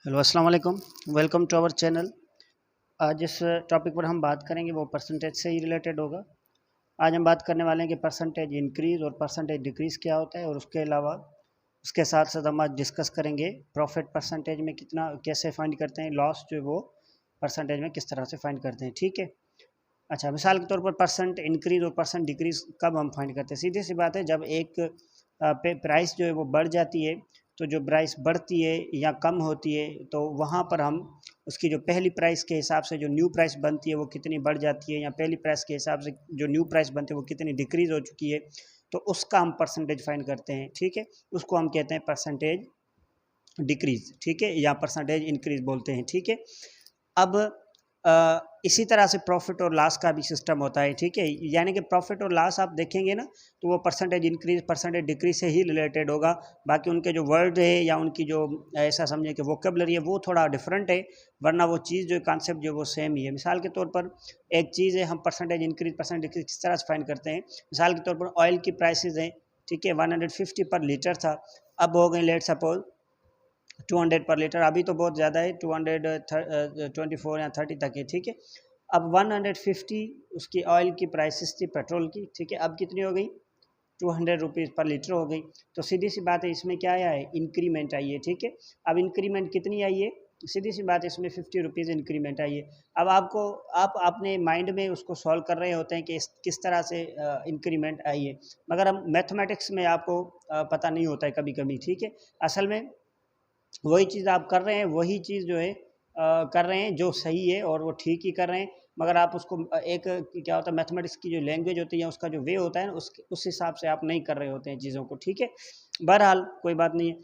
Hello अस्सलाम वालेकुम। Welcome to our channel. आज जिस टॉपिक पर हम बात करेंगे वो परसेंटेज से ही रिलेटेड होगा। आज हम बात करने वाले हैं कि परसेंटेज इंक्रीज़ और परसेंटेज डिक्रीज़ क्या होता है, और उसके अलावा उसके साथ साथ हम आज डिस्कस करेंगे प्रॉफिट परसेंटेज में कितना कैसे फाइंड करते हैं, लॉस जो है वो परसेंटेज में किस तरह से फाइंड करते हैं। ठीक है। अच्छा, मिसाल के तौर पर परसेंट इंक्रीज़ और परसेंट डिक्रीज़ कब हम फाइंड करते हैं? सीधी सी बात है, जब एक प्राइस जो है वो बढ़ जाती है, तो जो प्राइस बढ़ती है या कम होती है, तो वहाँ पर हम उसकी जो पहली प्राइस के हिसाब से जो न्यू प्राइस बनती है वो कितनी बढ़ जाती है, या पहली प्राइस के हिसाब से जो न्यू प्राइस बनती है वो कितनी डिक्रीज़ हो चुकी है, तो उसका हम परसेंटेज फाइंड करते हैं। ठीक है। उसको हम कहते हैं परसेंटेज डिक्रीज़। ठीक है, या परसेंटेज इंक्रीज़ बोलते हैं। ठीक है। अब इसी तरह से प्रॉफिट और लॉस का भी सिस्टम होता है। ठीक है। यानी कि प्रॉफिट और लॉस आप देखेंगे ना, तो वो परसेंटेज इंक्रीज परसेंटेज डिक्रीज से ही रिलेटेड होगा। बाकी उनके जो वर्ड है या उनकी जो ऐसा समझे कि वोकेबलरी है वो थोड़ा डिफरेंट है, वरना वो चीज़ जो कॉन्सेप्ट जो वो सेम ही है। मिसाल के तौर पर एक चीज़ है, हम परसेंटेज इंक्रीज परसेंटेज डिक्रीज किस तरह से फाइंड करते हैं। मिसाल के तौर पर ऑयल की प्राइसेज हैं। ठीक है, 150 पर लीटर था, अब हो गई लेट सपोज 200 पर लीटर। अभी तो बहुत ज़्यादा है, 224 या 30 तक है। ठीक है। अब 150 उसकी ऑयल की प्राइसेस थी पेट्रोल की। ठीक है, अब कितनी हो गई? 200 रुपीज़ पर लीटर हो गई। तो सीधी सी बात है, इसमें क्या आया है? इंक्रीमेंट आई है। ठीक है। अब इंक्रीमेंट कितनी आई है? सीधी सी बात है, इसमें 50 रुपीज़ इंक्रीमेंट आई है। अब आप अपने माइंड में उसको सॉल्व कर रहे होते हैं कि किस तरह से इंक्रीमेंट आई है, मगर हम मैथमेटिक्स में आपको पता नहीं होता है कभी कभी। ठीक है। असल में वही चीज़ आप कर रहे हैं, वही चीज़ जो है कर रहे हैं जो सही है, और वो ठीक ही कर रहे हैं, मगर आप उसको एक क्या होता है, मैथमेटिक्स की जो लैंग्वेज होती है, उसका जो वे होता है ना, उस हिसाब से आप नहीं कर रहे होते हैं चीज़ों को। ठीक है। बहरहाल कोई बात नहीं है।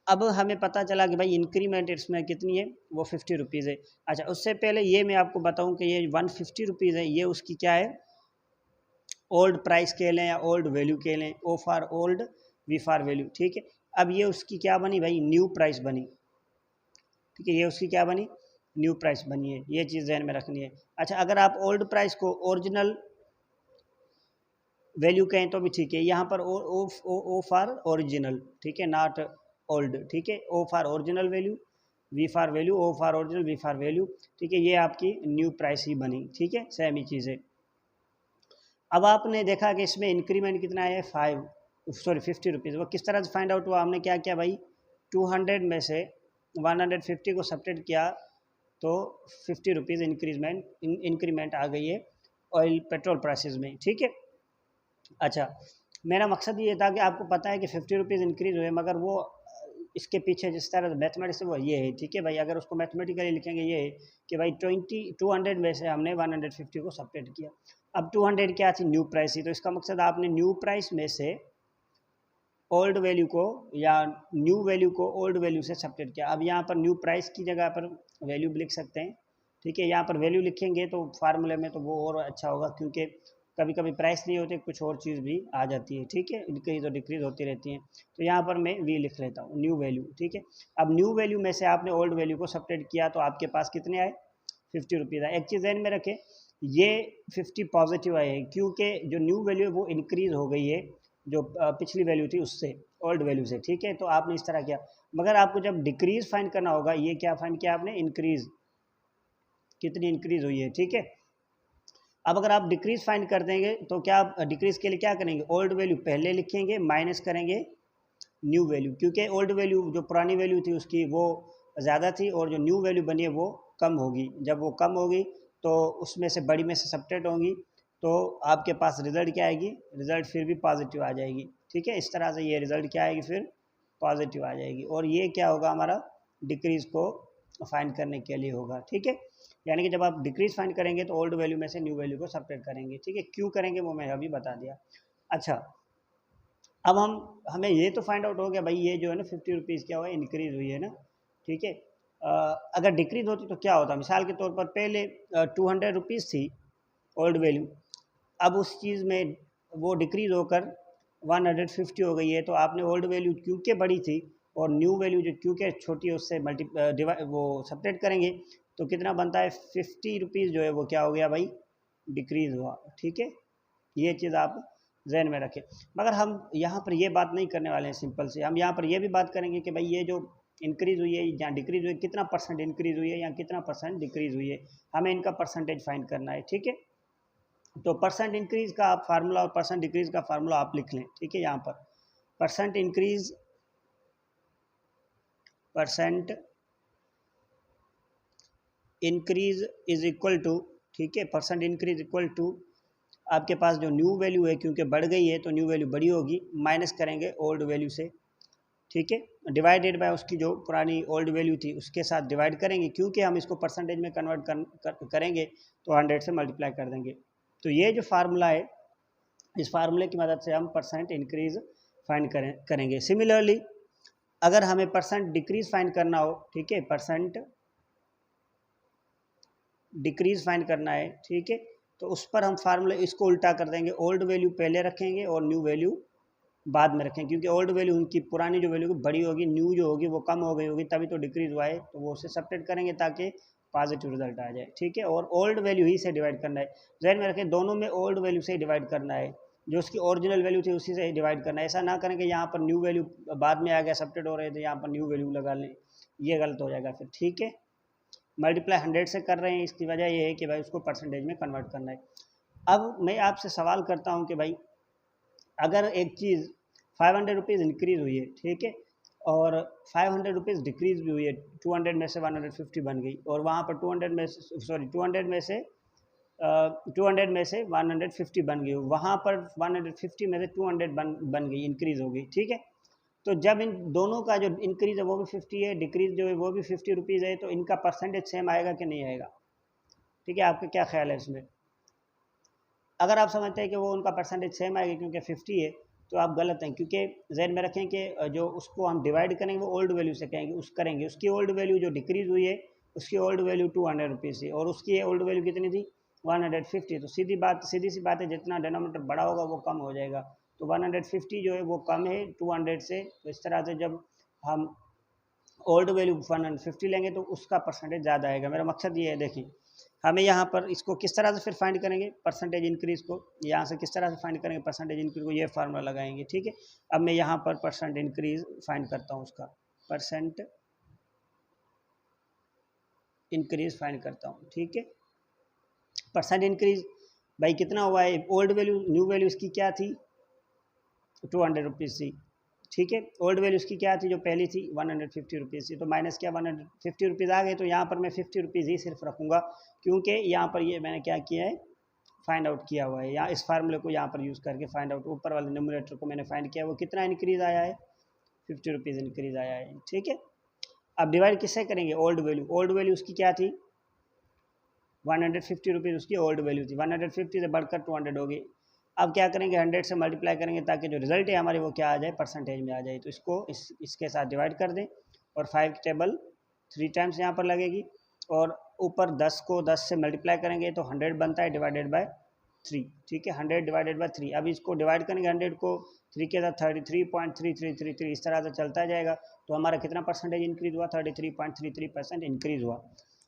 अब हमें पता चला कि भाई इंक्रीमेंट इसमें कितनी है, वो 50 रुपीज़ है। अच्छा, उससे पहले ये मैं आपको बताऊं कि ये 150 रुपीज़ है, ये उसकी क्या है? ओल्ड प्राइस कह लें या ओल्ड वैल्यू कह लें। O for old, V for value. ठीक है। अब ये उसकी क्या बनी भाई? न्यू प्राइस बनी। ठीक है, ये उसकी क्या बनी? न्यू प्राइस बनी है। ये चीज़ ध्यान में रखनी है। अच्छा, अगर आप ओल्ड प्राइस को ओरिजिनल वैल्यू कहें तो भी ठीक है। यहाँ पर ओ फॉर ओरिजिनल। ठीक है, नॉट ओल्ड। ठीक है, O for original value, V for value, O for original, V for value. ठीक है, ये आपकी न्यू प्राइस ही बनी। ठीक है, सेम ही चीज़ है। अब आपने देखा कि इसमें इंक्रीमेंट कितना है? 50 रुपीज़। वो किस तरह से फाइंड आउट हुआ? हमने क्या किया भाई, 200 में से 150 को सब्ट्रैक्ट किया, तो 50 रुपीज़ इंक्रीमेंट आ गई है ऑयल पेट्रोल प्राइसेस में। ठीक है। अच्छा, मेरा मकसद ये था कि आपको पता है कि 50 रुपीज़ इंक्रीज हुए, मगर वो इसके पीछे जिस तरह मैथमेटिक्स वो ये है। ठीक है भाई, अगर उसको मैथमेटिकली लिखेंगे ये है कि भाई 200 में से हमने 150 को सब्ट्रैक्ट किया। अब 200 क्या थी? न्यू प्राइस थी। तो इसका मकसद आपने न्यू प्राइस में से ओल्ड वैल्यू को या न्यू वैल्यू को ओल्ड वैल्यू से सब्ट्रैक्ट किया। अब यहाँ पर न्यू प्राइस की जगह पर वैल्यू भी लिख सकते हैं। ठीक है, यहाँ पर वैल्यू लिखेंगे तो फार्मूले में तो वो और अच्छा होगा, क्योंकि कभी कभी प्राइस नहीं होते, कुछ और चीज़ भी आ जाती है। ठीक है, इंक्रीज और डिक्रीज होती रहती हैं। तो यहाँ पर मैं वी लिख लेता हूँ, न्यू वैल्यू। ठीक है। अब न्यू वैल्यू में से आपने ओल्ड वैल्यू को सब्ट्रैक्ट किया, तो आपके पास कितने आए? 50 रुपीज़ आए। एक चीज़ ध्यान में रखें, ये 50 पॉजिटिव आए हैं, क्योंकि जो न्यू वैल्यू है वो इंक्रीज हो गई है जो पिछली वैल्यू थी उससे, ओल्ड वैल्यू से। ठीक है, तो आपने इस तरह किया। मगर आपको जब डिक्रीज फाइंड करना होगा, ये क्या फाइंड किया आपने? इंक्रीज, कितनी इंक्रीज हुई है। ठीक है। अब अगर आप डिक्रीज फाइंड कर देंगे, तो क्या आप डिक्रीज के लिए क्या करेंगे? ओल्ड वैल्यू पहले लिखेंगे, माइनस करेंगे न्यू वैल्यू, क्योंकि ओल्ड वैल्यू जो पुरानी वैल्यू थी उसकी वो ज़्यादा थी, और जो न्यू वैल्यू बनी है वो कम होगी। जब वो कम होगी तो उसमें से बड़ी में से सब्ट्रैक्ट होंगी, तो आपके पास रिज़ल्ट क्या आएगी? रिज़ल्ट फिर भी पॉजिटिव आ जाएगी। ठीक है, इस तरह से ये रिज़ल्ट क्या आएगी? फिर पॉजिटिव आ जाएगी। और ये क्या होगा हमारा? डिक्रीज़ को फाइंड करने के लिए होगा। ठीक है, यानी कि जब आप डिक्रीज़ फाइंड करेंगे तो ओल्ड वैल्यू में से न्यू वैल्यू को सब्ट्रैक्ट करेंगे। ठीक है, क्यों करेंगे वो मैं अभी बता दिया। अच्छा, अब हमें ये तो फाइंड आउट हो गया भाई, ये जो है ना 50 रुपीज़ क्या हुआ? इंक्रीज हुई है ना। ठीक है। अगर डिक्रीज होती तो क्या होता? मिसाल के तौर पर पहले 200 रुपीज़ थी ओल्ड वैल्यू, अब उस चीज़ में वो डिक्रीज होकर 150 हो गई है, तो आपने ओल्ड वैल्यू क्योंकि बड़ी थी और न्यू वैल्यू जो क्योंकि छोटी है उससे वो सपरेट करेंगे, तो कितना बनता है? 50 रुपीज़ जो है वो क्या हो गया भाई? डिक्रीज हुआ। ठीक है, ये चीज़ आप जहन में रखें। मगर हम यहाँ पर ये बात नहीं करने वाले हैं सिंपल से, हम यहाँ पर ये भी बात करेंगे कि भाई ये जो इंक्रीज़ हुई है या डिक्रीज़ हुई है, कितना परसेंट इंक्रीज़ हुई है या कितना परसेंट डिक्रीज़ हुई है, हमें इनका परसेंटेज फाइंड करना है। ठीक है, तो परसेंट इंक्रीज़ का आप फार्मूला और परसेंट डिक्रीज़ का फार्मूला आप लिख लें। ठीक है, यहाँ पर percent increase is equal to, ठीक है, परसेंट इंक्रीज इक्वल टू आपके पास जो न्यू वैल्यू है, क्योंकि बढ़ गई है तो न्यू वैल्यू बड़ी होगी, माइनस करेंगे ओल्ड वैल्यू से। ठीक है, डिवाइडेड बाय उसकी जो पुरानी ओल्ड वैल्यू थी उसके साथ डिवाइड करेंगे, क्योंकि हम इसको परसेंटेज में कन्वर्ट करेंगे तो 100 से मल्टीप्लाई कर देंगे। तो ये जो फार्मूला है, इस फार्मूले की मदद से हम परसेंट इंक्रीज फाइंड करेंगे। सिमिलरली अगर हमें परसेंट डिक्रीज फाइंड करना हो, ठीक है, परसेंट डिक्रीज फाइंड करना है, ठीक है, तो उस पर हम फार्मूले इसको उल्टा कर देंगे, ओल्ड वैल्यू पहले रखेंगे और न्यू वैल्यू बाद में रखेंगे, क्योंकि ओल्ड वैल्यू उनकी पुरानी जो वैल्यू बड़ी होगी, न्यू जो होगी वो कम हो गई होगी, तभी तो डिक्रीज हुआ है, तो वो उससे सब्ट्रैक्ट करेंगे ताकि पॉजिटिव रिजल्ट आ जाए। ठीक है, और ओल्ड वैल्यू ही से डिवाइड करना है, जहन में रखें दोनों में ओल्ड वैल्यू से डिवाइड करना है, जो उसकी ओरिजिनल वैल्यू थी उसी से डिवाइड करना है। ऐसा ना करें कि यहाँ पर न्यू वैल्यू बाद में आ गया, सब्ट्रैक्ट हो रहे थे, यहाँ पर न्यू वैल्यू लगा लें, ये गलत हो जाएगा फिर। ठीक है, मल्टीप्लाई 100 से कर रहे हैं, इसकी वजह ये है कि भाई उसको परसेंटेज में कन्वर्ट करना है। अब मैं आपसे सवाल करता हूँ कि भाई अगर एक चीज़ 500 रुपीज़ इंक्रीज़ हुई है, ठीक है, और 500 रुपीज़ डिक्रीज़ भी हुई है, 200 में से 150 बन गई, और वहाँ पर 200 में से 200 में से 200 में से 150 बन गई, वहाँ पर 150 में से 200 बन गई, इंक्रीज़ हो गई। ठीक है, तो जब इन दोनों का जो इंक्रीज़ है वो भी 50 है, डिक्रीज़ जो है वो भी 50 रुपीज़ है, तो इनका परसेंटेज सेम आएगा कि नहीं आएगा? ठीक है, आपका क्या ख्याल है इसमें? अगर आप समझते हैं कि वो उनका परसेंटेज सेम आएगा क्योंकि 50 है, तो आप गलत हैं, क्योंकि जहन में रखें कि जो उसको हम डिवाइड करेंगे वो ओल्ड वैल्यू से करेंगे, उसकी ओल्ड वैल्यू जो डिक्रीज़ हुई है उसकी ओल्ड वैल्यू 200 रुपीज़ थी और उसकी ओल्ड वैल्यू कितनी थी 150। तो सीधी सी बात है, जितना डिनोमिनेटर बड़ा होगा वो कम हो जाएगा, तो 150 जो है वो कम है 200 से। तो इस तरह से जब हम ओल्ड वैल्यू 150 लेंगे तो उसका परसेंटेज ज़्यादा आएगा। मेरा मकसद ये है, देखिए हमें यहाँ पर इसको किस तरह से फिर फाइंड करेंगे, परसेंटेज इंक्रीज़ को यहाँ से किस तरह से फाइंड करेंगे परसेंटेज इंक्रीज को, ये फार्मूला लगाएंगे। ठीक है, अब मैं यहाँ पर परसेंट इंक्रीज फाइंड करता हूँ, उसका परसेंट इंक्रीज फाइंड करता हूँ। ठीक है, परसेंट इंक्रीज भाई कितना हुआ है, ओल्ड वैल्यू न्यू वैल्यू इसकी क्या थी 200 रुपीज़ थी। ठीक है, ओल्ड वैल्यू उसकी क्या थी जो पहली थी 150 रुपीज़ थी, तो माइनस क्या 150 रुपीज़ आ गए, तो यहाँ पर मैं 50 रुपीज़ ही सिर्फ रखूँगा, क्योंकि यहाँ पर ये मैंने क्या किया है फाइंड आउट किया हुआ है, यहाँ इस फार्मूले को यहाँ पर यूज़ करके फाइंड आउट, ऊपर वाले न्यूमरेटर को मैंने फाइंड किया, वो कितना इंक्रीज़ आया है 50 रुपीज़ इंक्रीज़ आया है। ठीक है, अब डिवाइड किससे करेंगे, ओल्ड वैल्यू उसकी क्या थी 150 रुपीज़ उसकी ओल्ड वैल्यू थी, 150 से बढ़कर 200 हो गई। अब क्या करेंगे 100 से मल्टीप्लाई करेंगे ताकि जो रिजल्ट है हमारे वो क्या आ जाए, परसेंटेज में आ जाए। तो इसको इसके साथ डिवाइड कर दें और 5 की टेबल 3 टाइम्स यहाँ पर लगेगी, और ऊपर 10 को 10 से मल्टीप्लाई करेंगे तो 100 बनता है डिवाइडेड बाय 3। ठीक है, 100 डिवाइडेड बाय 3। अब इसको डिवाइड करेंगे 100 को 3 के साथ 33.3333 इस तरह से चलता जाएगा, तो हमारा कितना परसेंटेज इंक्रीज़ हुआ 33.33% इंक्रीज़ हुआ।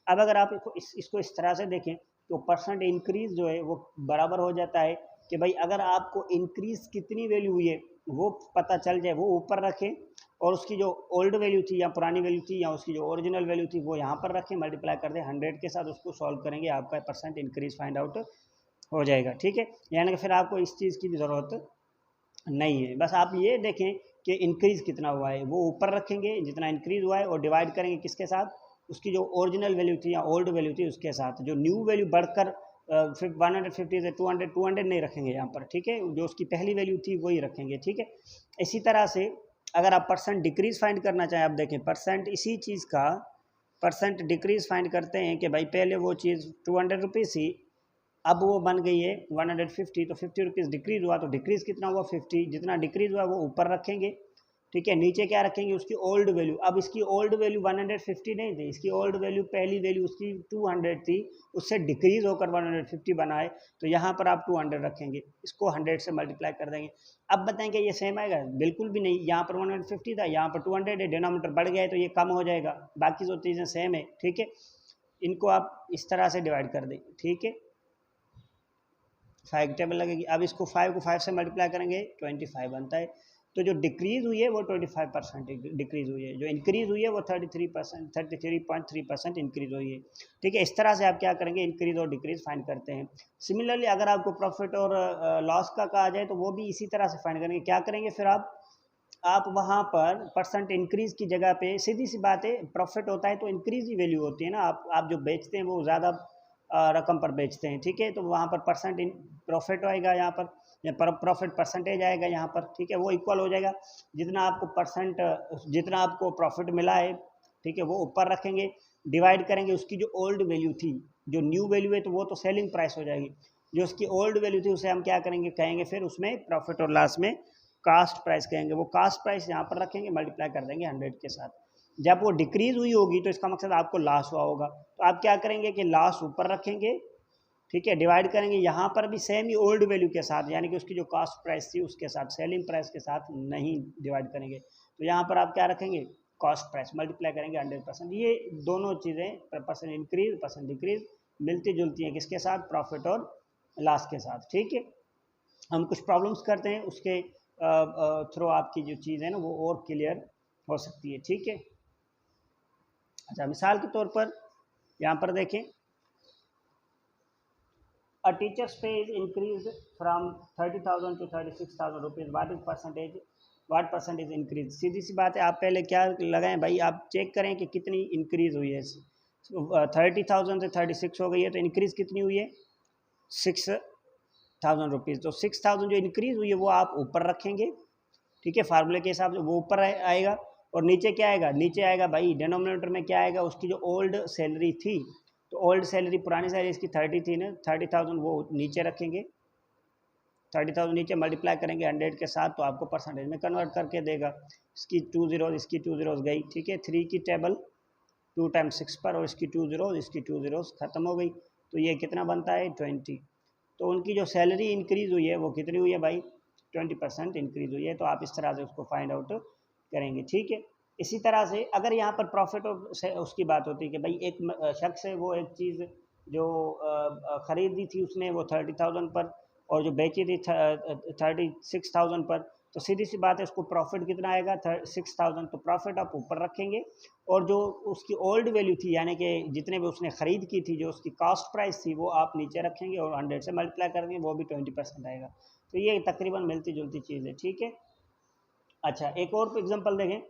अब अगर आप इसको इस तरह से देखें तो परसेंट इंक्रीज़ जो है वो बराबर हो जाता है कि भाई अगर आपको इंक्रीज़ कितनी वैल्यू हुई है वो पता चल जाए, वो ऊपर रखें, और उसकी जो ओल्ड वैल्यू थी या पुरानी वैल्यू थी या उसकी जो ओरिजिनल वैल्यू थी वो यहाँ पर रखें, मल्टीप्लाई कर दें 100 के साथ, उसको सॉल्व करेंगे, आपका परसेंट इंक्रीज़ फाइंड आउट हो जाएगा। ठीक है, यानी कि फिर आपको इस चीज़ की भी ज़रूरत नहीं है, बस आप ये देखें कि इंक्रीज़ कितना हुआ है, वो ऊपर रखेंगे जितना इंक्रीज़ हुआ है और डिवाइड करेंगे किसके साथ, उसकी जो ओरिजिनल वैल्यू थी या ओल्ड वैल्यू थी उसके साथ। जो न्यू वैल्यू बढ़कर फिर 150 से 200 नहीं रखेंगे यहाँ पर। ठीक है, जो उसकी पहली वैल्यू थी वही रखेंगे। ठीक है, इसी तरह से अगर आप परसेंट डिक्रीज़ फाइंड करना चाहें, आप देखें परसेंट इसी चीज़ का परसेंट डिक्रीज़ फाइंड करते हैं कि भाई पहले वो चीज़ 200 रुपीज़ थी, अब वो बन गई है 150, तो 50 रुपीज़ डिक्रीज़ हुआ, तो डिक्रीज़ कितना हुआ 50, जितना डिक्रीज़ हुआ वो ऊपर रखेंगे। ठीक है, नीचे क्या रखेंगे उसकी ओल्ड वैल्यू, अब इसकी ओल्ड वैल्यू 150 नहीं थी, इसकी ओल्ड वैल्यू पहली वैल्यू उसकी 200 थी, उससे डिक्रीज़ होकर 150 बना है, तो यहाँ पर आप 200 रखेंगे, इसको 100 से मल्टीप्लाई कर देंगे। अब बताएंगे ये सेम आएगा, बिल्कुल भी नहीं, यहाँ पर 150 था, यहाँ पर 200 है, डिनोमिनेटर बढ़ गया है तो ये कम हो जाएगा, बाकी जो चीज़ें सेम है। ठीक है, इनको आप इस तरह से डिवाइड कर दें। ठीक है, 5 टेबल लगेगी, अब इसको 5 को 5 से मल्टीप्लाई करेंगे 25 बनता है, तो जो डिक्रीज हुई है वो 25% डिक्रीज हुई है, जो इंक्रीज हुई है वो 33.3% इंक्रीज हुई है। ठीक है, इस तरह से आप क्या करेंगे, इंक्रीज और डिक्रीज फाइंड करते हैं। सिमिलरली अगर आपको प्रॉफिट और लॉस का कहा जाए तो वो भी इसी तरह से फाइंड करेंगे। क्या करेंगे फिर आप वहाँ पर परसेंट इंक्रीज की जगह पे, सीधी सी बात है, प्रॉफिट होता है तो इंक्रीज ही वैल्यू होती है ना। आप जो बेचते हैं वो ज़्यादा रकम पर बेचते हैं, ठीक है, तो वहाँ पर परसेंट प्रॉफिट आएगा यहाँ पर, या प्रॉफिट परसेंटेज आएगा यहाँ पर, ठीक है, वो इक्वल हो जाएगा। जितना आपको जितना आपको प्रॉफिट मिला है, ठीक है, वो ऊपर रखेंगे, डिवाइड करेंगे उसकी जो ओल्ड वैल्यू थी, जो न्यू वैल्यू है तो वो तो सेलिंग प्राइस हो जाएगी, जो उसकी ओल्ड वैल्यू थी उसे हम क्या करेंगे, कहेंगे फिर उसमें प्रॉफिट और लॉस में कास्ट प्राइस कहेंगे। वो कास्ट प्राइस यहाँ पर रखेंगे, मल्टीप्लाई कर देंगे 100 के साथ। जब वो डिक्रीज हुई होगी तो इसका मकसद आपको लॉस हुआ होगा, तो आप क्या करेंगे कि लॉस ऊपर रखेंगे, ठीक है, डिवाइड करेंगे यहाँ पर भी सेम ही ओल्ड वैल्यू के साथ, यानी कि उसकी जो कास्ट प्राइस थी उसके साथ, सेलिंग प्राइस के साथ नहीं डिवाइड करेंगे। तो यहाँ पर आप क्या रखेंगे, कॉस्ट प्राइस, मल्टीप्लाई करेंगे 100%। ये दोनों चीज़ें, परसेंट इंक्रीज परसेंट डिक्रीज, मिलती जुलती हैं किसके साथ, प्रॉफिट और लॉस के साथ। ठीक है, हम कुछ प्रॉब्लम्स करते हैं, उसके थ्रू आपकी जो चीज़ है ना वो और क्लियर हो सकती है। ठीक है, अच्छा, मिसाल के तौर पर यहाँ पर देखें, a teacher's pay is increased from 30,000 to 36,000 rupees, what percentage increase। सीधी सी बात है, आप पहले क्या लगाएं भाई, आप चेक करें कि कितनी इंक्रीज हुई है। 30,000 से 36 हो गई है तो इंक्रीज कितनी हुई है, 6,000 रुपीज़। तो 6,000 जो इंक्रीज हुई है वो आप ऊपर रखेंगे, ठीक है, फार्मूले के हिसाब से वो ऊपर आएगा, और नीचे क्या आएगा, नीचे आएगा भाई डिनोमिनेटर में क्या आएगा, उसकी जो ओल्ड सैलरी थी, तो ओल्ड सैलरी, पुरानी सैलरी इसकी 30 थी ना, 30,000 वो नीचे रखेंगे, 30,000 नीचे, मल्टीप्लाई करेंगे 100 के साथ, तो आपको परसेंटेज में कन्वर्ट करके देगा। इसकी 2 जीरोज, इसकी 2 जीरोज गई, ठीक है, 3 की टेबल 2 टाइम्स 6 पर, और इसकी 2 जीरोज, इसकी 2 जीरोज खत्म हो गई, तो ये कितना बनता है, 20। तो उनकी जो सैलरी इंक्रीज हुई है वो कितनी हुई है भाई, 20% इंक्रीज हुई है। तो आप इस तरह से उसको फाइंड आउट करेंगे। ठीक है, इसी तरह से अगर यहाँ पर प्रॉफिट से उसकी बात होती है कि भाई एक शख्स है, वो एक चीज़ जो ख़रीदी थी उसने वो 30,000 पर, और जो बेची थी 36,000 पर, तो सीधी सी बात है उसको प्रॉफिट कितना आएगा, 6,000। तो प्रॉफिट आप ऊपर रखेंगे, और जो उसकी ओल्ड वैल्यू थी, यानी कि जितने भी उसने ख़रीद की थी, जो उसकी कॉस्ट प्राइस थी, वो आप नीचे रखेंगे और 100 से मल्टीप्लाई करेंगे, वो भी 20% आएगा। तो ये तकरीबन मिलती जुलती चीज़ है। ठीक है, अच्छा, एक और एग्जांपल देखें,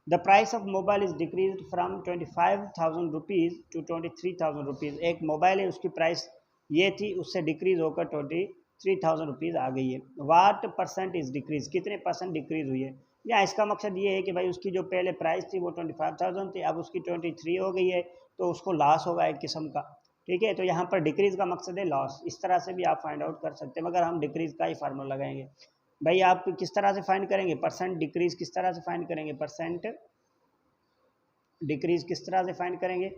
the price of mobile is decrease from 25,000 rupees to 23,000 rupees. एक मोबाइल है, उसकी प्राइस ये थी, उससे डिक्रीज होकर 23,000 रुपीज़ आ गई है। वाट परसेंट इज़ डिक्रीज, कितने परसेंट डिक्रीज हुई है, या इसका मकसद ये है कि भाई उसकी जो पहले प्राइस थी वो 25,000 थी, अब उसकी 23 हो गई है, तो उसको लॉस होगा एक किस्म का। ठीक है, तो यहाँ पर डिक्रीज का मकसद है लॉस। इस तरह से भी आप फाइंड आउट कर सकते हैं, मगर हम डिक्रीज का ही फार्मूला लगाएंगे। भाई आप किस तरह से फाइंड करेंगे, परसेंट डिक्रीज किस तरह से फाइंड करेंगे, परसेंट डिक्रीज किस तरह से फाइंड करेंगे,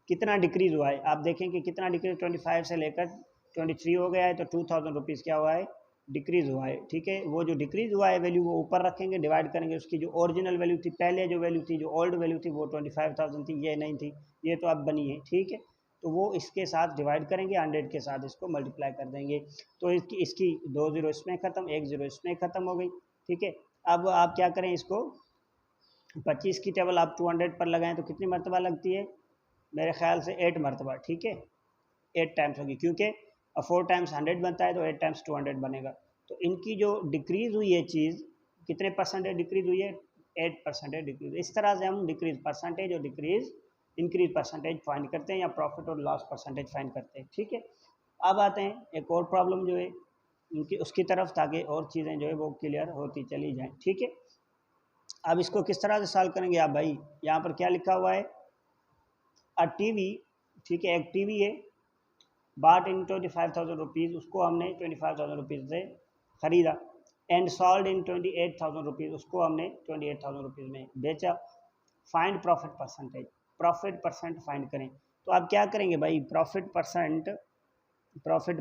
कितना डिक्रीज हुआ है, आप देखें कि कितना डिक्रीज, 25 से लेकर 23 हो गया है, तो 2,000 रुपीज़ क्या हुआ है, डिक्रीज हुआ है। ठीक है, वो जो डिक्रीज हुआ है वैल्यू वो ऊपर रखेंगे, डिवाइड करेंगे उसकी जो ओरिजिनल वैल्यू थी, पहले जो वैल्यू थी, जो ओल्ड वैल्यू थी वो 25,000 थी, ये नहीं थी, ये तो अब बनी है। ठीक है, तो वो इसके साथ डिवाइड करेंगे, 100 के साथ इसको मल्टीप्लाई कर देंगे, तो इसकी 2 जीरो इसमें ख़त्म, 1 जीरो इसमें ख़त्म हो गई। ठीक है, अब आप क्या करें, इसको 25 की टेबल आप 200 पर लगाएं तो कितनी मरतबा लगती है, मेरे ख्याल से 8 मरतबा। ठीक है, 8 टाइम्स होगी, क्योंकि 4 टाइम्स 100 बनता है तो 8 टाइम्स 200 बनेगा। तो इनकी जो डिक्रीज़ हुई है चीज़, कितने परसेंटेज डिक्रीज़ हुई है, 8% डिक्रीज। इस तरह से हम डिक्रीज परसेंटेज और डिक्रीज इंक्रीज परसेंटेज फाइंड करते हैं, या प्रॉफिट और लॉस परसेंटेज फाइंड करते हैं। ठीक है, अब आते हैं एक और प्रॉब्लम जो है उनकी उसकी तरफ, ताकि और चीज़ें जो है वो क्लियर होती चली जाएँ। ठीक है, अब इसको किस तरह से सॉल्व करेंगे आप भाई, यहाँ पर क्या लिखा हुआ है, टीवी, ठीक है, एक टीवी है, बाट इन 25,000 रुपीज़, उसको हमने 25,000 रुपीज़ से ख़रीदा, एंड सॉल्ड इन 28,000 रुपीज़, उसको हमने 28,000 रुपीज़ में बेचा। Find profit percentage, profit percent find करें। तो आप क्या करेंगे भाई, प्रॉफिट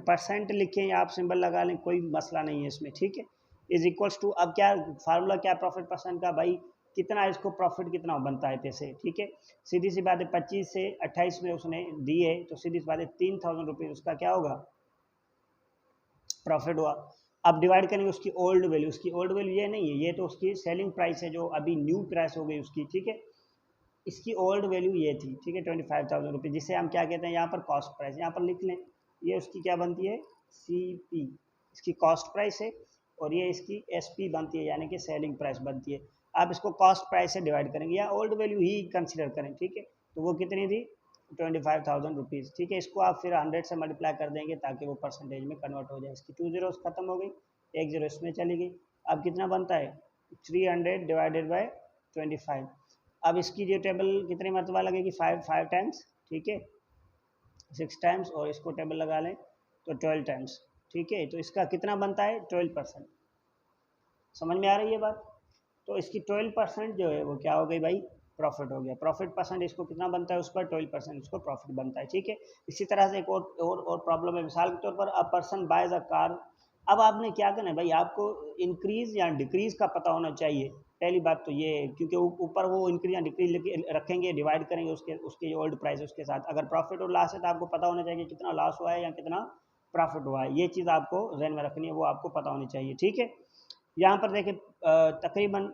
परसेंट लिखें या आप सिंबल लगा लें, कोई मसला नहीं है इसमें। ठीक है, इज इक्वल्स टू, अब क्या फार्मूला क्या प्रॉफिट परसेंट का भाई, कितना इसको प्रॉफिट कितना बनता है पैसे। ठीक है, सीधी सी बात है, 25 से 28 में उसने दिए, तो सीधी सी बात है 3,000 रुपीज़ उसका क्या होगा, प्रॉफिट हुआ। अब डिवाइड करेंगे उसकी ओल्ड वैल्यू ये नहीं है, ये तो उसकी सेलिंग प्राइस है जो अभी न्यू प्राइस हो गई उसकी, ठीक है। इसकी ओल्ड वैल्यू ये थी, ठीक है, 25,000 रुपये, जिसे हम क्या कहते हैं यहाँ पर कॉस्ट प्राइस, यहाँ पर लिख लें। ये उसकी क्या बनती है, CP, इसकी कॉस्ट प्राइस है, और ये इसकी SP बनती है, यानी कि सेलिंग प्राइस बनती है। आप इसको कॉस्ट प्राइस से डिवाइड करेंगे या ओल्ड वैल्यू ही कंसिडर करें, ठीक है। तो वो कितनी थी, 25,000 रुपीज़, ठीक है। इसको आप फिर 100 से मल्टीप्लाई कर देंगे ताकि वो परसेंटेज में कन्वर्ट हो जाए। इसकी 2 जीरोस खत्म हो गई, 1 जीरो इसमें चली गई। अब कितना बनता है, 300 डिवाइडेड बाई 25। अब इसकी जो टेबल कितनी मरतबा लगेगी, 5 टाइम्स, ठीक है, 6 टाइम्स, और इसको टेबल लगा लें तो 12 टाइम्स, ठीक है। तो इसका कितना बनता है, 12%। समझ में आ रही है बात। तो इसकी 12% जो है वो क्या हो गई भाई, प्रॉफिट हो गया। प्रॉफिट परसेंट इसको कितना बनता है, उस पर 12% इसको प्रॉफिट बनता है, ठीक है। इसी तरह से एक और प्रॉब्लम है, मिसाल के तौर पर a person boys a car. अब आपने क्या करना है भाई, आपको इंक्रीज या डिक्रीज का पता होना चाहिए। पहली बात तो ये है, क्योंकि ऊपर वो इंक्रीज या डिक्रीज रखेंगे, डिवाइड करेंगे उसके उसके ओल्ड प्राइस उसके साथ। अगर प्रॉफिट और लॉस है तो आपको पता होना चाहिए कितना लॉस हुआ है या कितना प्रॉफिट हुआ है। ये चीज़ आपको जहन में रखनी है, वो आपको पता होनी चाहिए, ठीक है। यहाँ पर देखिए तकरीबन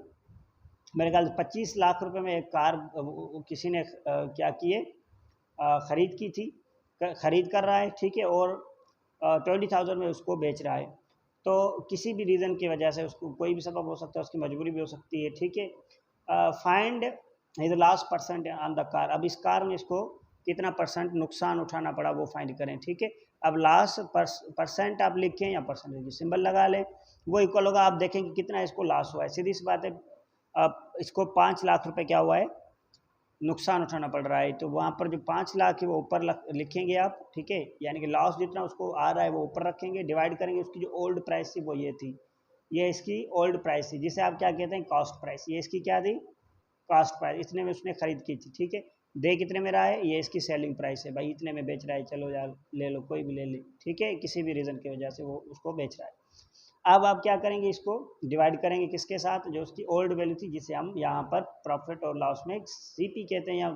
मेरे ख्याल से 25 लाख रुपए में एक कार किसी ने क्या किए, ख़रीद की थी, ख़रीद कर रहा है, ठीक है, और 20,000 में उसको बेच रहा है। तो किसी भी रीज़न की वजह से उसको कोई भी सबब हो सकता है, उसकी मजबूरी भी हो सकती है, ठीक है। Find is last percent on the car. अब इस कार में इसको कितना परसेंट नुकसान उठाना पड़ा वो फाइंड करें, ठीक है। अब लास्ट परसेंट आप लिखें या परसेंटेज की सिंबल लगा लें, वो इक्वल होगा। आप देखें कि कितना इसको लॉस हुआ है, सीधी सी बात है। अब इसको 5 लाख रुपए क्या हुआ है, नुकसान उठाना पड़ रहा है। तो वहाँ पर जो 5 लाख है वो ऊपर लिखेंगे आप, ठीक है, यानी कि लॉस जितना उसको आ रहा है वो ऊपर रखेंगे, डिवाइड करेंगे। उसकी जो ओल्ड प्राइस थी वो ये थी, ये इसकी ओल्ड प्राइस थी, जिसे आप क्या कहते हैं, कॉस्ट प्राइस। ये इसकी क्या थी, कॉस्ट प्राइस, इतने में उसने खरीद की थी, ठीक है। दे कितने में रहा है, ये इसकी सेलिंग प्राइस है, भाई इतने में बेच रहा है, चलो यार ले लो, कोई भी ले ले, ठीक है, किसी भी रीज़न की वजह से वो उसको बेच रहा है। अब आप क्या करेंगे, इसको डिवाइड करेंगे किसके साथ, जो उसकी ओल्ड वैल्यू थी, जिसे हम यहाँ पर प्रॉफिट और लॉस में CP कहते हैं या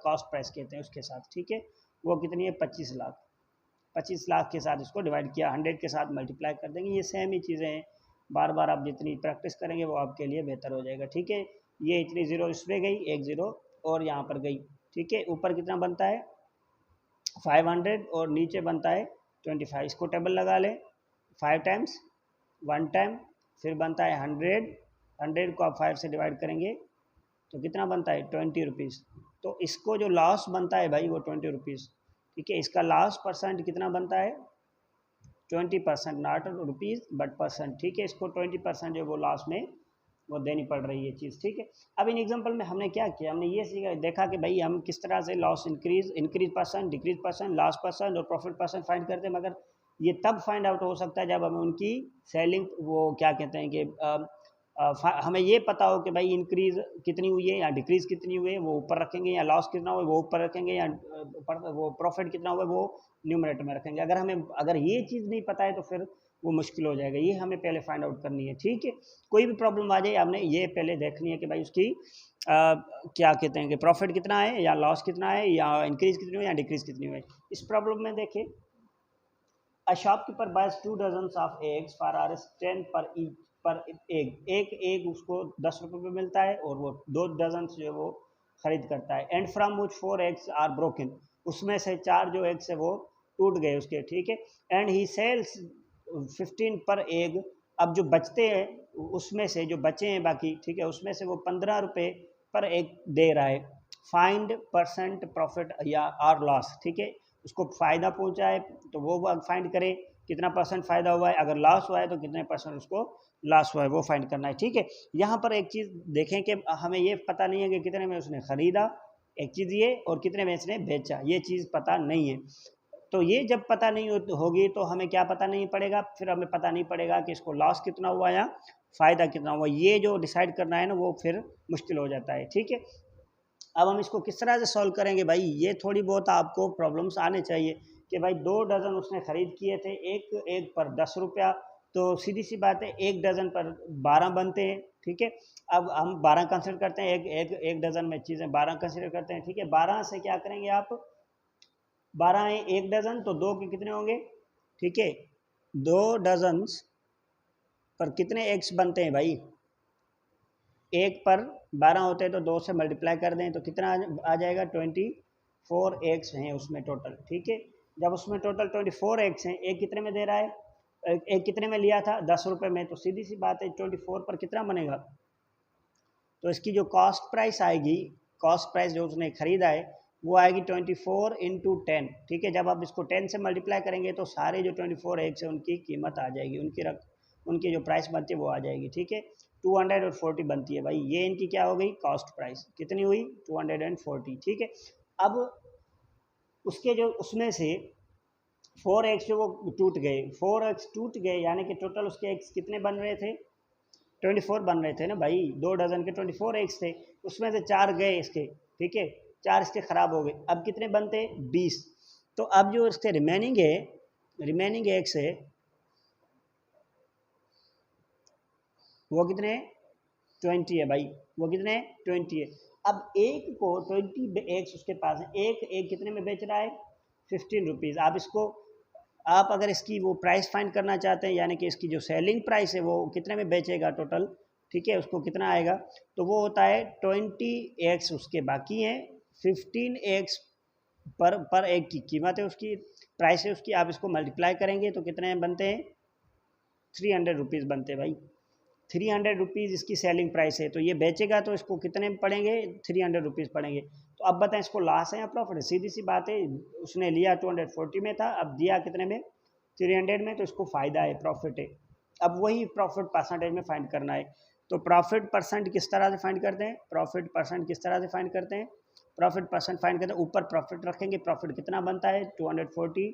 कॉस्ट प्राइस कहते हैं, उसके साथ, ठीक है। वो कितनी है, 25 लाख। 25 लाख के साथ इसको डिवाइड किया, 100 के साथ मल्टीप्लाई कर देंगे। ये सेम ही चीज़ें हैं, बार बार आप जितनी प्रैक्टिस करेंगे वो आपके लिए बेहतर हो जाएगा, ठीक है। ये इतनी ज़ीरो इसमें गई, 1 ज़ीरो और यहाँ पर गई, ठीक है। ऊपर कितना बनता है, 500, और नीचे बनता है 25। इसको टेबल लगा लें, 5 टाइम्स, 1 टाइम, फिर बनता है 100। 100 को आप 5 से डिवाइड करेंगे तो कितना बनता है, 20 रुपीज़। तो इसको जो लॉस बनता है भाई वो 20 रुपीज़, ठीक है। इसका लॉस परसेंट कितना बनता है, 20%, नॉट रुपीज़ बट परसेंट, ठीक है। इसको 20% जो वो लॉस में वो देनी पड़ रही है चीज़, ठीक है। अब इन एग्जांपल में हमने क्या किया, हमने ये सीखा, देखा कि भाई हम किस तरह से loss increase percent, decrease percent, loss percent और प्रॉफिट परसेंट फाइंड करते हैं। मगर ये तब फाइंड आउट हो सकता है जब हमें उनकी सेलिंग, वो क्या कहते हैं कि हमें ये पता हो कि भाई इंक्रीज कितनी हुई है या डिक्रीज कितनी हुई है वो ऊपर रखेंगे, या लॉस कितना हुआ है वो ऊपर रखेंगे, या वो प्रॉफिट कितना हुआ है वो न्यूमरेटर में रखेंगे। अगर ये चीज़ नहीं पता है तो फिर वो मुश्किल हो जाएगा। ये हमें पहले फाइंड आउट करनी है, ठीक है। कोई भी प्रॉब्लम आ जाए आपने ये पहले देखनी है कि भाई उसकी क्या कहते हैं कि प्रॉफिट कितना है या लॉस कितना है, या इंक्रीज कितनी हुई या डिक्रीज कितनी हुई है। इस प्रॉब्लम में देखें, a shopkeeper buys 2 dozens of eggs for ₹10 पर एक एग उसको 10 रुपये में मिलता है, और वो 2 डजन जो है वो खरीद करता है। And from which 4 eggs are broken, उसमें से 4 जो एग्स है वो टूट गए उसके, ठीक है। एंड ही सेल्स 15 पर एग, अब जो बचते हैं उसमें से जो बचे हैं बाकी, ठीक है, उसमें से वो 15 रुपये पर एग दे रहा है। फाइंड परसेंट प्रॉफिट या आर लॉस, ठीक है। उसको फ़ायदा पहुंचा है तो वो फाइंड करे कितना परसेंट फ़ायदा हुआ है, अगर लॉस हुआ है तो कितने परसेंट उसको लॉस हुआ है वो फाइंड करना है, ठीक है। यहाँ पर एक चीज़ देखें कि हमें ये पता नहीं है कि कितने में उसने ख़रीदा, एक चीज़ ये, और कितने में इसने बेचा, ये चीज़ पता नहीं है। तो ये जब पता नहीं होगी तो हमें क्या पता नहीं पड़ेगा, फिर हमें पता नहीं पड़ेगा कि इसको लॉस कितना हुआ या फ़ायदा कितना हुआ। ये जो डिसाइड करना है ना वो फिर मुश्किल हो जाता है, ठीक है। अब हम इसको किस तरह से सॉल्व करेंगे भाई, ये थोड़ी बहुत आपको प्रॉब्लम्स आने चाहिए कि भाई 2 डज़न उसने ख़रीद किए थे, एक एक पर 10 रुपया, तो सीधी सी बात है 1 डज़न पर 12 बनते हैं, ठीक है। अब हम 12 कंसिडर करते हैं, एक डज़न में चीज़ें 12 कंसिडर करते हैं, ठीक है। 12 से क्या करेंगे आप, 12 है 1 डज़न, तो 2 के कितने होंगे, ठीक है, 2 डजन्स पर कितने एक्स बनते हैं भाई? 1 पर 12 होते हैं तो 2 से मल्टीप्लाई कर दें तो कितना आ जाएगा? 24 एक्स हैं उसमें टोटल, ठीक है। जब उसमें टोटल 24 एक्स हैं, एक कितने में दे रहा है? एक कितने में लिया था? 10 रुपये में। तो सीधी सी बात है 24 पर कितना बनेगा? तो इसकी जो कॉस्ट प्राइस आएगी, कॉस्ट प्राइस जो उसने खरीदा है वो आएगी 24 इंटू 10, ठीक है। जब आप इसको 10 से मल्टीप्लाई करेंगे तो सारे जो 24 एक्स है उनकी कीमत आ जाएगी, उनकी जो प्राइस बनती है वो आ जाएगी, ठीक है। 240 बनती है भाई, ये इनकी क्या हो गई? कॉस्ट प्राइस कितनी हुई? 240, ठीक है। अब उसके जो उसमें से 4 एक्स जो वो टूट गए, 4 एक्स टूट गए, यानी कि टोटल उसके एक्स कितने बन रहे थे? 24 बन रहे थे ना भाई, 2 डजन के 24 एक्स थे, उसमें से 4 गए इसके, ठीक है, 4 इसके ख़राब हो गए। अब कितने बनते? 20। तो अब जो इसके रिमेनिंग एक्स है वो कितने? 20 है भाई, वो कितने? 20 है। अब एक को 20 एक्स उसके पास है, एक कितने में बेच रहा है? 15 रुपीज़। आप अगर इसकी वो प्राइस फाइंड करना चाहते हैं, यानी कि इसकी जो सेलिंग प्राइस है वो कितने में बेचेगा टोटल, ठीक है, उसको कितना आएगा? तो वो होता है 20 एक्स उसके बाकी हैं, 15 एक्स पर एक की कीमत है, उसकी प्राइस है उसकी। आप इसको मल्टीप्लाई करेंगे तो कितने बनते हैं? 300 रुपीज़ बनते हैं भाई। 300 रुपीज़ इसकी सेलिंग प्राइस है, तो ये बेचेगा तो इसको कितने में पड़ेंगे? 300 रुपीज़ पड़ेंगे। तो अब बताएं इसको लॉस है या प्रॉफिट है? सीधी सी बात है, उसने लिया 240 में था, अब दिया कितने में? 300 में, तो इसको फ़ायदा है, प्रॉफिट है। अब वही प्रॉफिट परसेंटेज में फाइंड करना है। तो प्रॉफिट परसेंट किस तरह से फाइंड करते हैं? प्रॉफिट परसेंट किस तरह से फाइंड करते हैं? प्रॉफिट परसेंट फाइंड करते हैं, ऊपर प्रॉफिट रखेंगे, प्रॉफिट कितना बनता है? 240,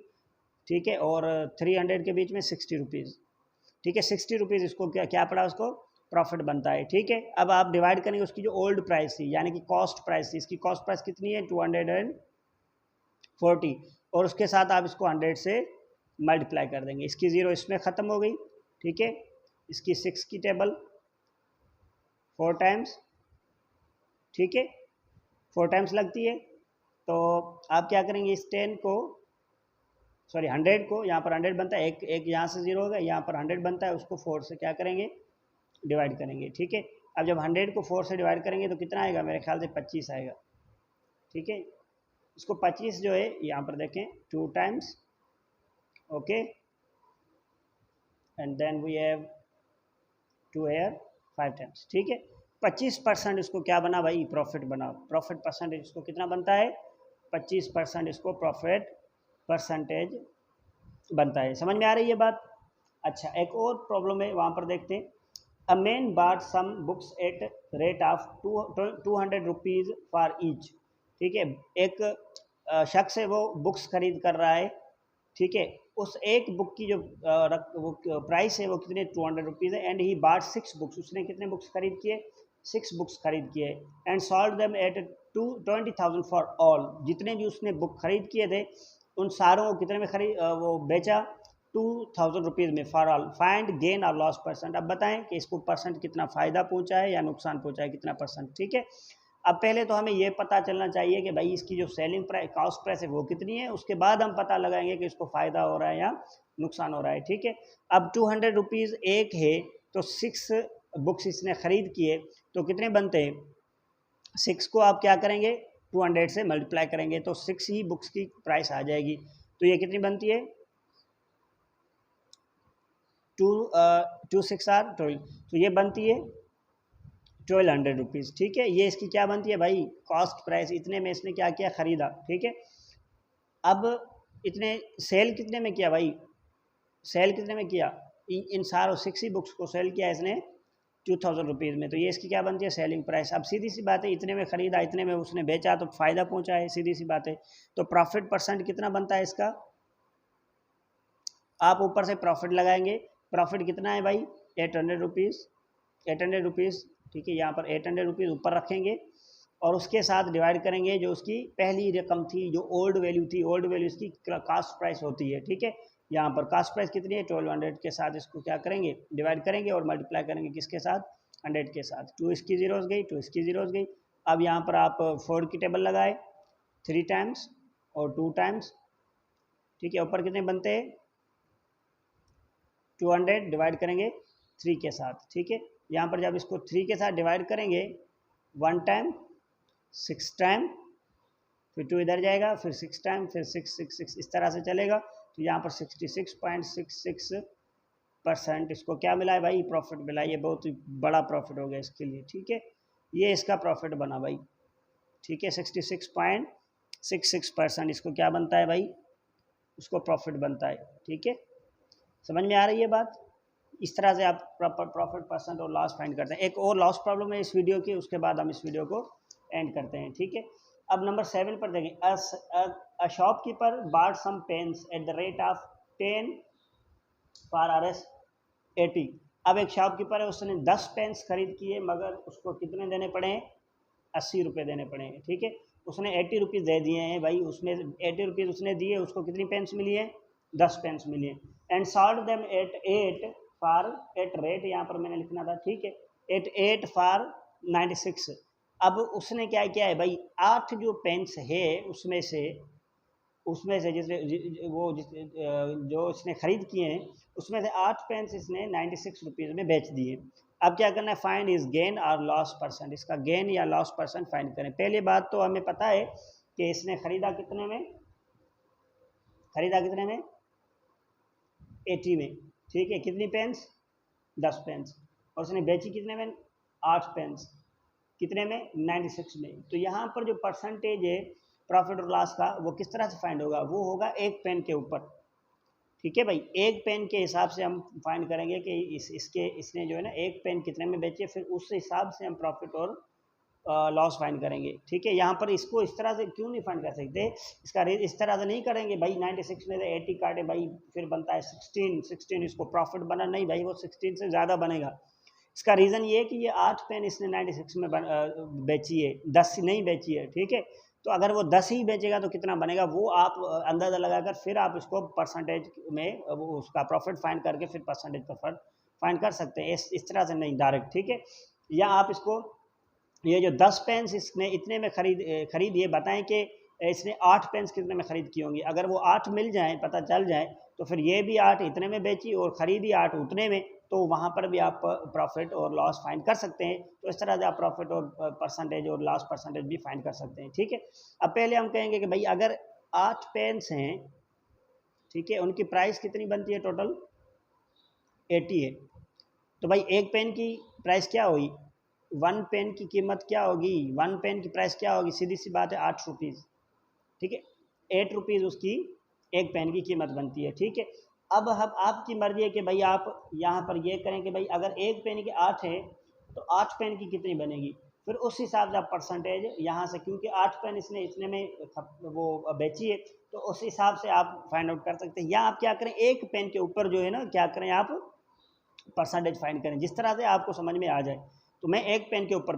ठीक है, और 300 के बीच में 60 रुपीज़, ठीक है। 60 रुपीज़ इसको क्या क्या पड़ा? उसको प्रॉफिट बनता है, ठीक है। अब आप डिवाइड करेंगे उसकी जो ओल्ड प्राइस थी, यानी कि कॉस्ट प्राइस थी, इसकी कॉस्ट प्राइस कितनी है? 240, और उसके साथ आप इसको 100 से मल्टीप्लाई कर देंगे। इसकी ज़ीरो इसमें ख़त्म हो गई, ठीक है। इसकी 6 की टेबल 4 टाइम्स, ठीक है, 4 टाइम्स लगती है। तो आप क्या करेंगे? इस 10 को, सॉरी 100 को, यहाँ पर 100 बनता है, एक एक यहाँ से ज़ीरो होगा, यहाँ पर 100 बनता है, उसको 4 से क्या करेंगे? डिवाइड करेंगे, ठीक है। अब जब 100 को 4 से डिवाइड करेंगे तो कितना आएगा? मेरे ख्याल से 25 आएगा, ठीक है। इसको 25 जो है यहाँ पर देखें 2 times, okay, and then we have 2 here 5 times, ठीक है। 25% इसको क्या बना भाई? प्रॉफिट बना। प्रॉफिट परसेंटेज इसको कितना बनता है? 25% इसको प्रॉफिट परसेंटेज बनता है। समझ में आ रही है बात? अच्छा, एक और प्रॉब्लम है, वहाँ पर देखते हैं। A man bought some books at rate of 200 rupees for each, ठीक है। एक शख्स है, वो बुक्स खरीद कर रहा है, ठीक है। उस एक बुक की जो वो प्राइस है वो कितने? 200 रुपीज़ है। एंड ही बाट 6 बुक्स, उसने कितने बुक्स खरीद किए? 6 बुक्स खरीद किए। And sold them at 20,000 for all, जितने भी उसने बुक खरीद किए थे उन सारों को कितने में वो बेचा? 2,000 रुपीज़ में फॉर ऑल। फाइंड गेन और लॉस परसेंट। अब बताएं कि इसको परसेंट कितना फ़ायदा पहुंचा है या नुकसान पहुंचा है, कितना परसेंट, ठीक है। अब पहले तो हमें ये पता चलना चाहिए कि भाई इसकी जो सेलिंग प्राइस, कॉस्ट प्राइस है वो कितनी है, उसके बाद हम पता लगाएंगे कि इसको फ़ायदा हो रहा है या नुकसान हो रहा है, ठीक है। अब 200 रुपीज़ एक है, तो 6 बुक्स इसने ख़रीद किए, तो कितने बनते हैं? 6 को आप क्या करेंगे? 200 से मल्टीप्लाई करेंगे तो 6 ही बुक्स की प्राइस आ जाएगी। तो ये कितनी बनती है? 2 6 आर 12, तो ये बनती है 1200 रुपीज़, ठीक है। ये इसकी क्या बनती है भाई? Cost price. इतने में इसने क्या किया? ख़रीदा, ठीक है। अब इतने सेल कितने में किया भाई? सेल कितने में किया? इन सारों 6 ही बुक्स को सेल किया इसने 2000 रुपीज़ में, तो ये इसकी क्या बनती है? Selling price. अब सीधी सी बात है, इतने में ख़रीदा, इतने में उसने बेचा, तो फ़ायदा पहुंचा है, सीधी सी बात है। तो प्रॉफिट परसेंट कितना बनता है इसका? आप ऊपर से प्रॉफिट लगाएंगे, प्रॉफिट कितना है भाई? 800 रुपीज़, 800 रुपीज़, ठीक है। यहाँ पर 800 रुपीज़ ऊपर रखेंगे और उसके साथ डिवाइड करेंगे जो उसकी पहली रकम थी, जो ओल्ड वैल्यू थी, ओल्ड वैल्यू इसकी कास्ट प्राइस होती है, ठीक है। यहाँ पर कास्ट प्राइस कितनी है? 1200 के साथ इसको क्या करेंगे? डिवाइड करेंगे और मल्टीप्लाई करेंगे किसके साथ? 100 के साथ। 2 इसकी ज़ीरोज़ गई, 2 इसकी ज़ीरोज़ गई। अब यहाँ पर आप 4 की टेबल लगाए, 3 टाइम्स और 2 टाइम्स, ठीक है। ऊपर कितने बनते हैं? 200 डिवाइड करेंगे 3 के साथ, ठीक है। यहाँ पर जब इसको 3 के साथ डिवाइड करेंगे 1 टाइम 6 टाइम, फिर 2 इधर जाएगा, फिर 6 टाइम, फिर 6 6 6 इस तरह से चलेगा। तो यहाँ पर 66.66% इसको क्या मिला है भाई, प्रॉफिट मिला। ये बहुत ही बड़ा प्रॉफिट हो गया इसके लिए, ठीक है। ये इसका प्रॉफिट बना भाई, ठीक है। 66.66% इसको क्या बनता है भाई, उसको प्रॉफिट बनता है, ठीक है। समझ में आ रही है बात। इस तरह से आप प्रॉफिट परसेंट और लॉस फाइंड करते हैं। एक और लॉस प्रॉब्लम है इस वीडियो की, उसके बाद हम इस वीडियो को एंड करते हैं, ठीक है। अब नंबर 7 पर देखें, a shopkeeper bought some pens at the rate of 10 for RS 80। अब एक शॉपकीपर है, उसने 10 पेन्स खरीद किए, मगर उसको कितने देने पड़े हैं, 80 रुपये देने पड़े हैं, ठीक है। उसने 80 रुपीज़ दे दिए हैं भाई, उसमें 80 रुपीज़ उसने दिए, उसको कितनी पेन्स मिली है, 10 पेन्स मिली है। And sold them at 8 for at rate, यहाँ पर मैंने लिखना था, ठीक है, एट 8 फॉर 96। अब उसने क्या किया है भाई, 8 जो पेन्स है उसमें से जो इसने ख़रीद किए हैं उसमें से 8 पेन्स इसने 96 रुपीज़ में बेच दिए। अब क्या करना है, फाइंड इज गेन और लॉस परसेंट, इसका गेन या लॉस परसेंट फाइंड करें। पहली बात तो हमें पता है कि इसने खरीदा कितने में 80 में, ठीक है। कितनी पेन्स, 10 पेन्स, और उसने बेची कितने में, 8 पेन्स, कितने में, 96 में। तो यहाँ पर जो परसेंटेज है प्रॉफिट और लॉस का, वो किस तरह से फाइंड होगा, वो होगा एक पेन के ऊपर, ठीक है भाई। एक पेन के हिसाब से हम फाइंड करेंगे कि इसने जो है ना एक पेन कितने में बेचे, फिर उस हिसाब से हम प्रॉफिट और लॉस फाइंड करेंगे, ठीक है। यहाँ पर इसको इस तरह से क्यों नहीं फाइंड कर सकते, इसका इस तरह से नहीं करेंगे भाई, 96 में से 80 काटे भाई, फिर बनता है 16 इसको प्रॉफिट बना, नहीं भाई, वो 16 से ज़्यादा बनेगा। इसका रीज़न ये है कि ये 8 पेन इसने 96 में बेची है, 10 नहीं बेची है, ठीक है। तो अगर वो 10 ही बेचेगा तो कितना बनेगा, वो आप अंदाज़ा लगाकर फिर आप इसको परसेंटेज में वो उसका प्रॉफिट फाइंड करके फिर परसेंटेज प्रॉफिट फाइंड कर सकते हैं, इस तरह से नहीं डायरेक्ट, ठीक है। या आप इसको ये जो 10 पेन्स इसने इतने में खरीदिए, बताएं कि इसने 8 पेन्स कितने में खरीद की होंगी। अगर वो 8 मिल जाए, पता चल जाए, तो फिर ये भी 8 इतने में बेची और ख़रीदी 8 उतने में, तो वहाँ पर भी आप प्रॉफिट और लॉस फाइंड कर सकते हैं। तो इस तरह से आप प्रॉफिट और परसेंटेज और लॉस परसेंटेज भी फाइंड कर सकते हैं, ठीक है। अब पहले हम कहेंगे कि भाई अगर 8 पेन्स हैं, ठीक है, उनकी प्राइस कितनी बनती है, टोटल 80 है। तो भाई एक पेन की प्राइस क्या होगी, 1 पेन की कीमत क्या होगी, 1 पेन की प्राइस क्या होगी, सीधी सी बात है 8 रुपीज़, ठीक है। 8 रुपीज़ उसकी एक पेन की कीमत बनती है, ठीक है। अब हम आपकी मर्जी है कि भाई आप यहाँ पर ये करें कि भाई अगर एक पेन की 8 है तो 8 पेन की कितनी बनेगी, फिर उस हिसाब से आप परसेंटेज यहाँ से, क्योंकि 8 पेन इसने इतने में वो बेची है, तो उस हिसाब से आप फाइंड आउट कर सकते हैं। या आप क्या करें, एक पेन के ऊपर जो है ना, क्या करें, आप परसेंटेज फाइंड करें, जिस तरह से आपको समझ में आ जाए। तो मैं एक पेन के ऊपर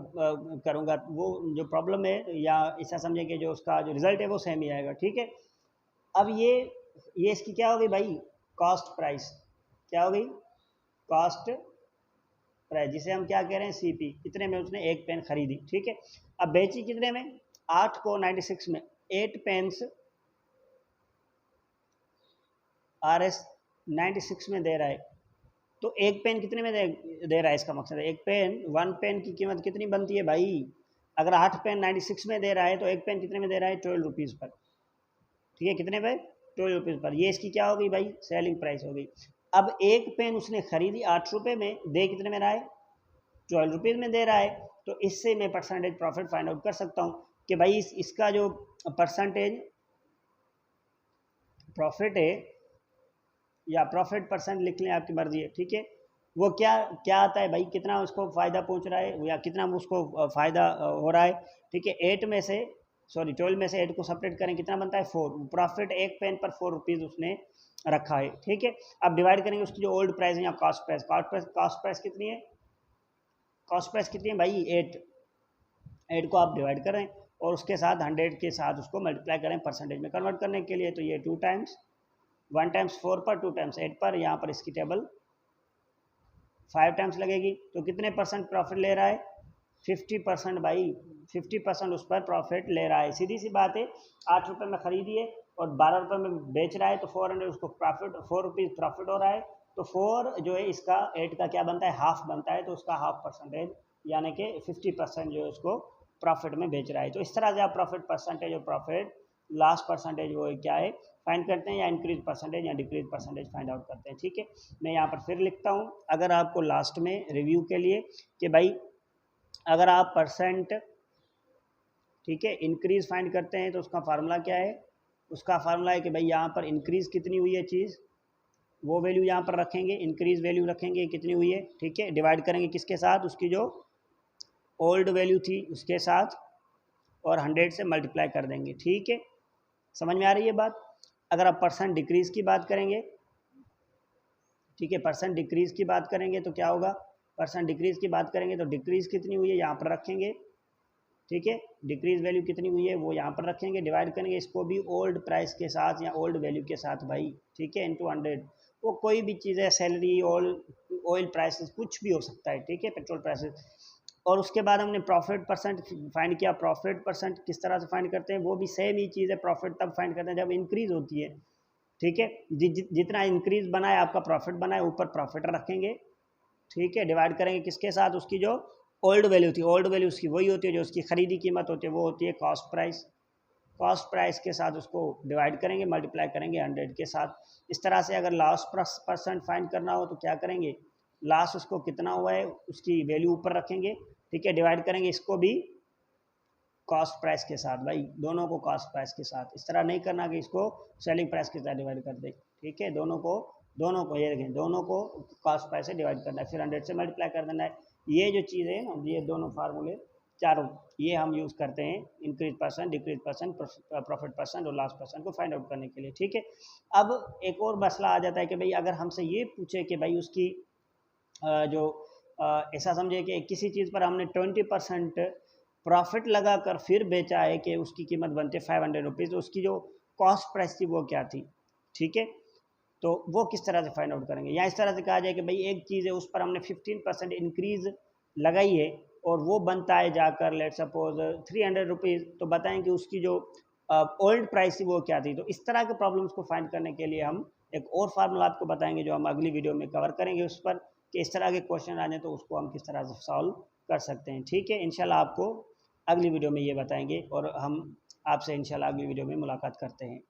करूँगा, वो जो प्रॉब्लम है या ऐसा समझें कि जो उसका जो रिज़ल्ट है वो सेम ही आएगा, ठीक है। अब ये इसकी क्या हो गई भाई, कॉस्ट प्राइस, क्या हो गई, कॉस्ट प्राइस, जिसे हम क्या कह रहे हैं, CP, कितने में उसने एक पेन खरीदी, ठीक है। अब बेची कितने में, 8 को 96 में, 8 पेन्स RS 96 में दे रहा है, तो एक पेन कितने में दे रहा है, इसका मकसद है एक पेन, 1 पेन की कीमत कितनी बनती है भाई, अगर 8 पेन 96 में दे रहा है तो एक पेन कितने में दे रहा है, 12 रुपीज़ पर, ठीक है। कितने पे, 12 रुपीज़ पर। ये इसकी क्या हो गई भाई, सेलिंग प्राइस हो गई। अब एक पेन उसने खरीदी 8 रुपये में, दे कितने में रहा है, 12 रुपीज़ में दे रहा है। तो इससे मैं परसेंटेज प्रॉफिट फाइंड आउट कर सकता हूँ कि भाई इसका जो परसेंटेज प्रॉफिट है, या प्रॉफिट परसेंट लिख लें, आपकी मर्जी है, ठीक है। वो क्या क्या आता है भाई, कितना उसको फ़ायदा पहुंच रहा है या कितना उसको फ़ायदा हो रहा है, ठीक है। 12 में से 8 को सेपरेट करें, कितना बनता है, 4। प्रॉफिट एक पेन पर 4 रुपीज़ उसने रखा है, ठीक है। अब डिवाइड करेंगे उसकी जो ओल्ड प्राइस है या कॉस्ट प्राइस कितनी है, कॉस्ट प्राइस कितनी है भाई, 8 को आप डिवाइड करें और उसके साथ 100 के साथ उसको मल्टीप्लाई करें परसेंटेज में कन्वर्ट करने के लिए। तो ये 2 टाइम्स 1 टाइम्स 4 पर, 2 टाइम्स 8 पर, यहाँ पर इसकी टेबल 5 टाइम्स लगेगी। तो कितने परसेंट प्रॉफिट ले रहा है, 50% भाई, 50% उस पर प्रॉफिट ले रहा है। सीधी सी बात है, 8 रुपये में खरीदी है और 12 रुपये में बेच रहा है, तो 400 उसको प्रॉफिट, 4 रुपीज़ प्रॉफिट हो रहा है तो 4 जो है इसका 8 का क्या बनता है, हाफ बनता है, तो उसका हाफ परसेंटेज यानी कि 50% जो है उसको प्रॉफिट में बेच रहा है। तो इस तरह से आप प्रॉफिट परसेंटेज और प्रॉफिट लास्ट परसेंटेज वो क्या है फाइंड करते हैं, या इंक्रीज परसेंटेज या डिक्रीज परसेंटेज फाइंड आउट करते हैं। ठीक है, मैं यहाँ पर फिर लिखता हूँ अगर आपको लास्ट में रिव्यू के लिए कि भाई अगर आप परसेंट, ठीक है, इंक्रीज फाइंड करते हैं तो उसका फार्मूला क्या है, उसका फार्मूला है कि भाई यहाँ पर इंक्रीज कितनी हुई है चीज़, वो वैल्यू यहाँ पर रखेंगे, इंक्रीज वैल्यू रखेंगे कितनी हुई है, ठीक है, डिवाइड करेंगे किसके साथ, उसकी जो ओल्ड वैल्यू थी उसके साथ, और 100 से मल्टीप्लाई कर देंगे। ठीक है, समझ में आ रही है बात। अगर आप परसेंट डिक्रीज की बात करेंगे, ठीक है, परसेंट डिक्रीज की बात करेंगे तो क्या होगा, परसेंट डिक्रीज की बात करेंगे तो डिक्रीज कितनी हुई है यहाँ पर रखेंगे, ठीक है, डिक्रीज वैल्यू कितनी हुई है वो यहाँ पर रखेंगे, डिवाइड करेंगे इसको भी ओल्ड प्राइस के साथ या ओल्ड वैल्यू के साथ भाई, ठीक है, इनटू 100। वो कोई भी चीज़ है, सैलरी, ऑयल प्राइसेस, कुछ भी हो सकता है, ठीक है, पेट्रोल प्राइसेस। और उसके बाद हमने प्रॉफिट परसेंट फाइंड किया। प्रॉफिट परसेंट किस तरह से फाइंड करते हैं, वो भी सेम ही चीज़ है, प्रॉफिट तब फाइंड करते हैं जब इंक्रीज होती है। ठीक है, जितना इंक्रीज बना है आपका प्रॉफिट बना है, ऊपर प्रॉफिट रखेंगे, ठीक है, डिवाइड करेंगे किसके साथ, उसकी जो ओल्ड वैल्यू थी, ओल्ड वैल्यू उसकी वही होती है जो उसकी खरीदी कीमत होती है, वो होती है कॉस्ट प्राइस। कॉस्ट प्राइस के साथ उसको डिवाइड करेंगे, मल्टीप्लाई करेंगे 100 के साथ। इस तरह से अगर लास्ट परसेंट फाइंड करना हो तो क्या करेंगे, लास्ट उसको कितना हुआ है उसकी वैल्यू ऊपर रखेंगे, ठीक है, डिवाइड करेंगे इसको भी कॉस्ट प्राइस के साथ, भाई दोनों को कॉस्ट प्राइस के साथ। इस तरह नहीं करना कि इसको सेलिंग प्राइस के साथ डिवाइड कर दे, ठीक है, दोनों को ये देखें, दोनों को कॉस्ट प्राइस से डिवाइड करना है, फिर 100 से मल्टीप्लाई कर देना है। ये जो चीज़ है ना, ये दोनों फार्मूले चारों ये हम यूज़ करते हैं increase percent, decrease percent, profit percent और लास्ट परसेंट को फाइंड आउट करने के लिए। ठीक है, अब एक और मसला आ जाता है कि भाई अगर हमसे ये पूछे कि भाई उसकी जो ऐसा समझे कि किसी चीज़ पर हमने 20% प्रॉफिट लगाकर फिर बेचा है कि उसकी कीमत बनती है 500 रुपीज़, तो उसकी जो कॉस्ट प्राइस थी वो क्या थी। ठीक है, तो वो किस तरह से फाइंड आउट करेंगे, या इस तरह से कहा जाए कि भाई एक चीज़ है उस पर हमने 15% इंक्रीज लगाई है और वो बनता है जाकर लेट सपोज 300 रुपीज़, तो बताएं कि उसकी जो ओल्ड प्राइस थी वो क्या थी। तो इस तरह के प्रॉब्लम्स को फाइंड करने के लिए हम एक और फार्मूला आपको बताएंगे जो हम अगली वीडियो में कवर करेंगे उस पर, कि इस तरह के क्वेश्चन आ जाए तो उसको हम किस तरह से सॉल्व कर सकते हैं। ठीक है, इंशाल्लाह आपको अगली वीडियो में ये बताएंगे और हम आपसे इंशाल्लाह अगली वीडियो में मुलाकात करते हैं।